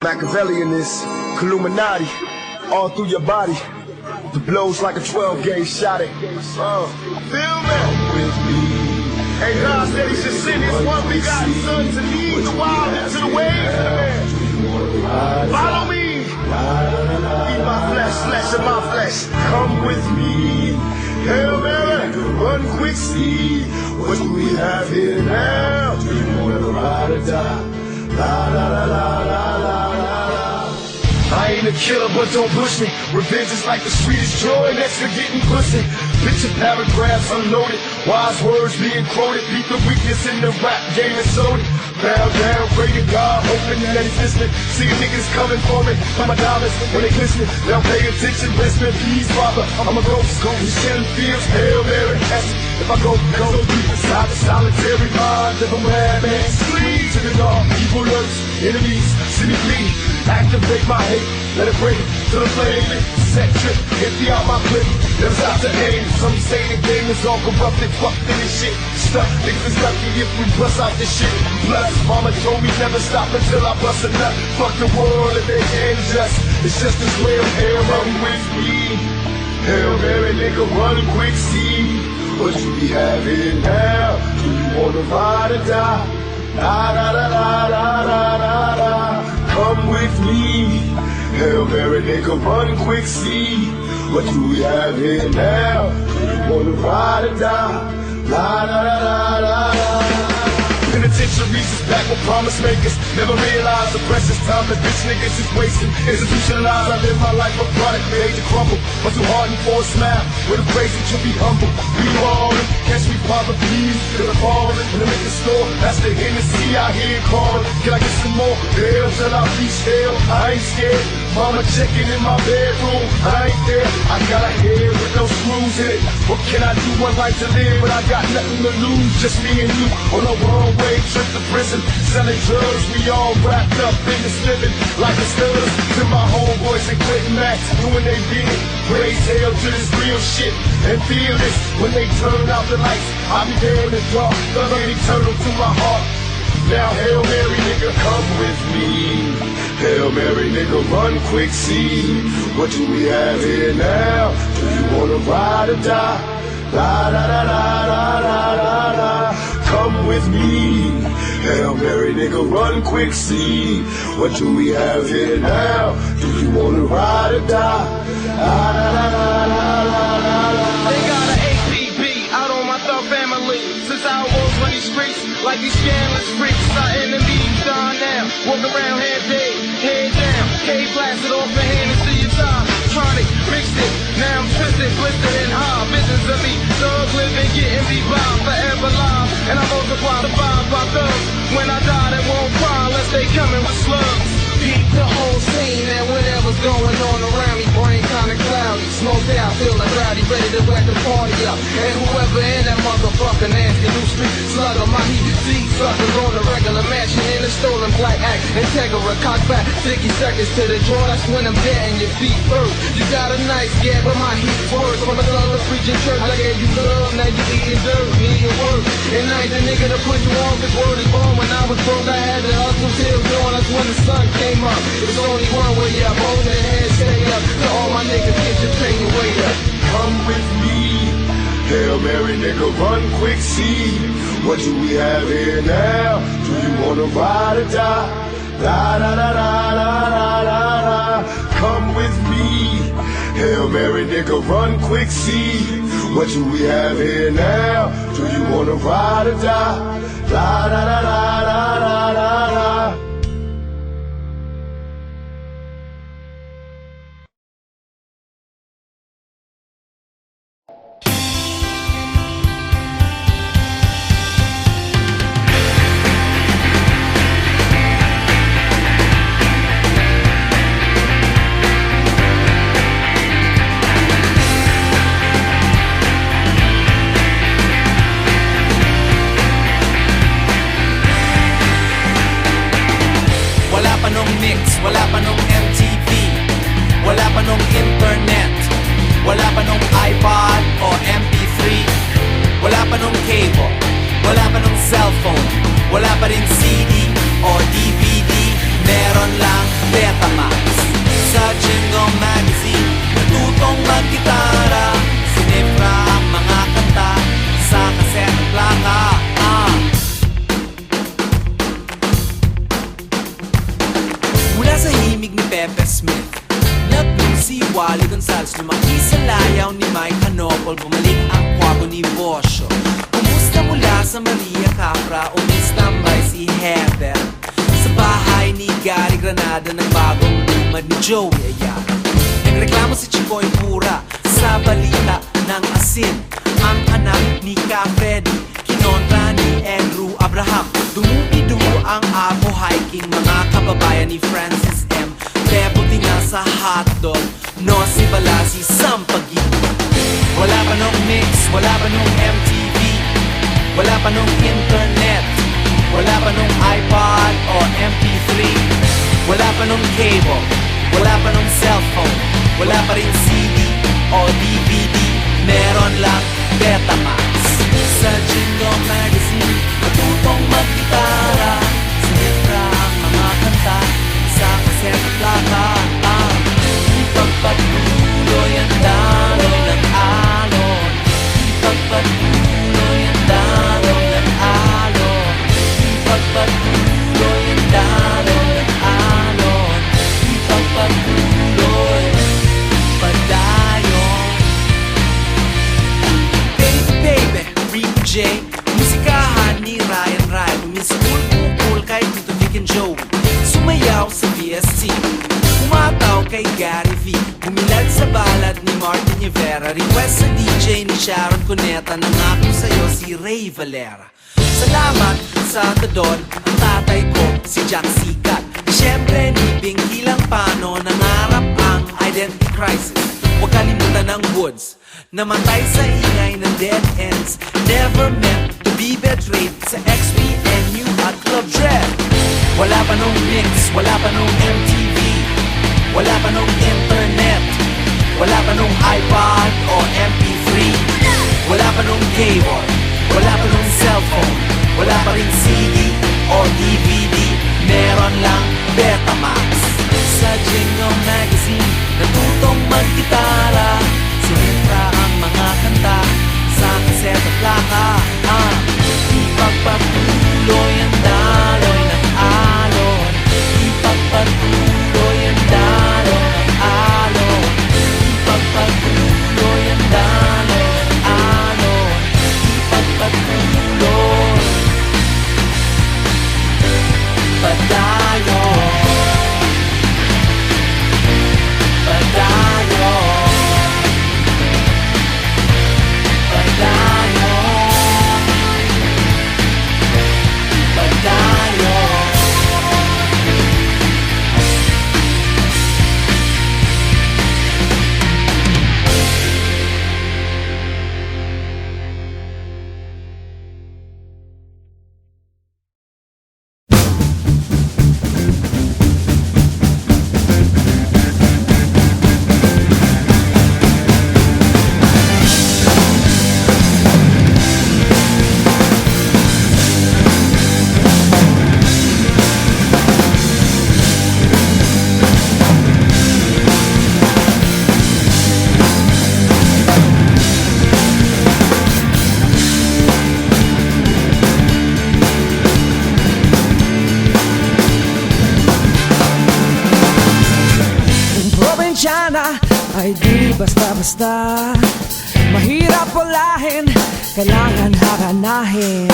Machiavellian is Illuminati all through your body. The blows like a 12-gauge shot at. Feel me? With me. Hey, God said he should send his one begotten son to lead the wild into the waves. Follow me. Eat my flesh of my flesh. Come with me. Hail Mary, run quick, see. What do we have here now? Do you want to ride or die? La la la la la la la. I ain't a killer, but don't push me. Revenge is like the sweetest joy next to getting pussy. Picture paragraphs unloaded, wise words being quoted. Beat the weakness in the rap game and sold it. Bow down, pray to God, hoping that he's listening. See niggas coming for me, for my dollars when they glistening. Now pay attention, rest in peace, Father. I'm a ghost, in Shelling Fields, Hail Mary, if I go so deep inside the solitary mind of a madman, flee to the dark, evil lurks, enemies, see me bleed. Activate my hate, let it break to the flame. Set trip, empty out my clip, never stop to aim. Some say the game is all corrupted, fucked in this shit. Stuck, niggas is lucky if we bust out this shit. Plus, mama told me never stop until I bust a nut. Fuck the world if they can't adjust. It's just as well, Hail Mary with me. Hail Mary, nigga, run quick, see what you be having now. Do you wanna ride or die? La la la la la la la la. Come with me. Hail Mary, nigga, run quick, see what do we have here now? Do you wanna ride or die? La la la la la la. Penitentiaries is back with promise makers. Never realize the precious time that bitch niggas is wasting. Institutionalized, I live my life a product made to crumble. But too hardened for a smile, with a crazy to be humble. We ballin', catch me father please, cause I'm ballin' in the liquor store. That's the Hennessy I hear calling. Can I get some more? Hell till I reach hell, I ain't scared. Mama checking in my bedroom, I ain't there. I got a head with no screws in it. What can I do? One life to live, but I got nothing to lose. Just me and you on the wrong way, trip to prison. Selling drugs, we all wrapped up in this living like the Steelers. To my homeboys and Clinton Max doing they bid. Raise hell to this real shit and feel this. When they turn out the lights, I'll be there in the dark. Love ain't eternal to my heart. Now Hail Mary, nigga, come with me. Hail Mary, nigga, run quick, see what do we have here now? Do you wanna ride or die? La la la la la la la la. Come with me. Hail Mary, nigga, run quick, see what do we have here now? Do you wanna ride or die? La la la la la la la. They got an APB out on my thug family. Since I was on these streets, like these scandalous freaks, our enemies down now. Walk around head down, K blasted off the hand into your top. Tronic, mixed it, now I'm twisted, blistered and high. Business of me, thug living, getting me by, forever live. And I multiply the vibe by thugs. When I die, they won't cry unless they coming with slugs. Peep the whole scene and whatever's going on around me. Brain kinda cloudy, smoked out, feeling rowdy, ready to wet the party up. And whoever in that motherfucker nasty new street slugger, my heat deep suckers on the regular mansion in a stolen black act. Integra, cock back, 60 seconds to the draw. That's when I'm dead and your feet first. You got a nice gap, but my heat's worse. From a thugger preaching church, I gave you love, now you eating dirt, needing work. And I ain't the nigga to put you on, cause word is born. When I was broke, I had to hustle till dawn. That's when the sun came up. It's only one way up, hold your head, stay up. To all my niggas, get your pay your way up. Come with me. Hail Mary, nigga, run quick, see what do we have here now? Do you wanna ride or die? La la la la la la la la. Come with me. Hail Mary, nigga, run quick, see what do we have here now? Do you wanna ride or die? La la la la la la la la. Wala pa nung MTV, wala pa nung internet, wala pa nung iPod o MP3, wala pa nung cable, wala pa nung cellphone, wala pa rin CD o DVD, meron lang sa himig ni Pepe Smith, naging si Wally Gonzales. Lumaki sa layaw ni Mike Hanopol, bumalik ang kwago ni Bosio. Kumusta mula sa Maria Capra, umistambay si Heather sa bahay ni Gary Granada ng bagong lumad ni Joey Ayala. Nagreklamo si Chicoy Pura sa balita ng asin, ang anak ni Ka Freddy kinontra ni Andrew Abraham. Dumubi-dumo ang Apo hiking, mga kababayan ni Francis M. Pebuti nga sa hotdog, no si Balasi Sampagi. Wala pa nung mix, wala pa nung MTV, wala pa nung internet, wala pa nung iPod o MP3, wala pa nung cable, wala pa nung cellphone, wala pa rin CD o DVD, meron lang Betamax. Sa Jingle Magazine, matutong mag-gitara, sa letra ang mga kanta, sa kaset at plaka, ipagpatuloy ang daloy ng alon, ipagpatuloy ang daloy ng alon, ipagpatuloy ang daloy ng alon, ipagpatuloy padayon. Baby, baby, Rico J, musikahan ni Ryan Ryan, umiskul kukul kay Tito Vic and Joey, sumayaw sa VST, umataw kay Gary V, bumilad sa balad ni Martin Rivera, request sa DJ ni Sharon Cuneta, nangako sa'yo si Ray Valera. Salamat sa Tadon, ang tatay ko si Jack Sikat. Siyempre ni Bingi lang paano, nangarap ang identity crisis. Huwag kalimutan ang Woods, namatay sa ingay ng dead ends, never meant to be betrayed sa XPNU at Club Dread. Wala pa nung mix, wala pa nung MTV, wala pa nung internet, wala pa nung iPod o MP3, wala pa nung cable, wala pa nung cellphone, wala pa rin CD o DVD, meron lang Betamax. Sa Jingle Magazine, natutong mag-gitara, sinitra ang mga kanta, sa kaset at plaka, ipagpatuloy ang daloy ng alon, ipagpatuloy ang daloy ng alon, ipagpatuloy ang daloy ng alon, ipagpatuloy padayon, padayon, padayon, padayon. Ay di basta-basta, mahirap palahin, kailangan haranahin.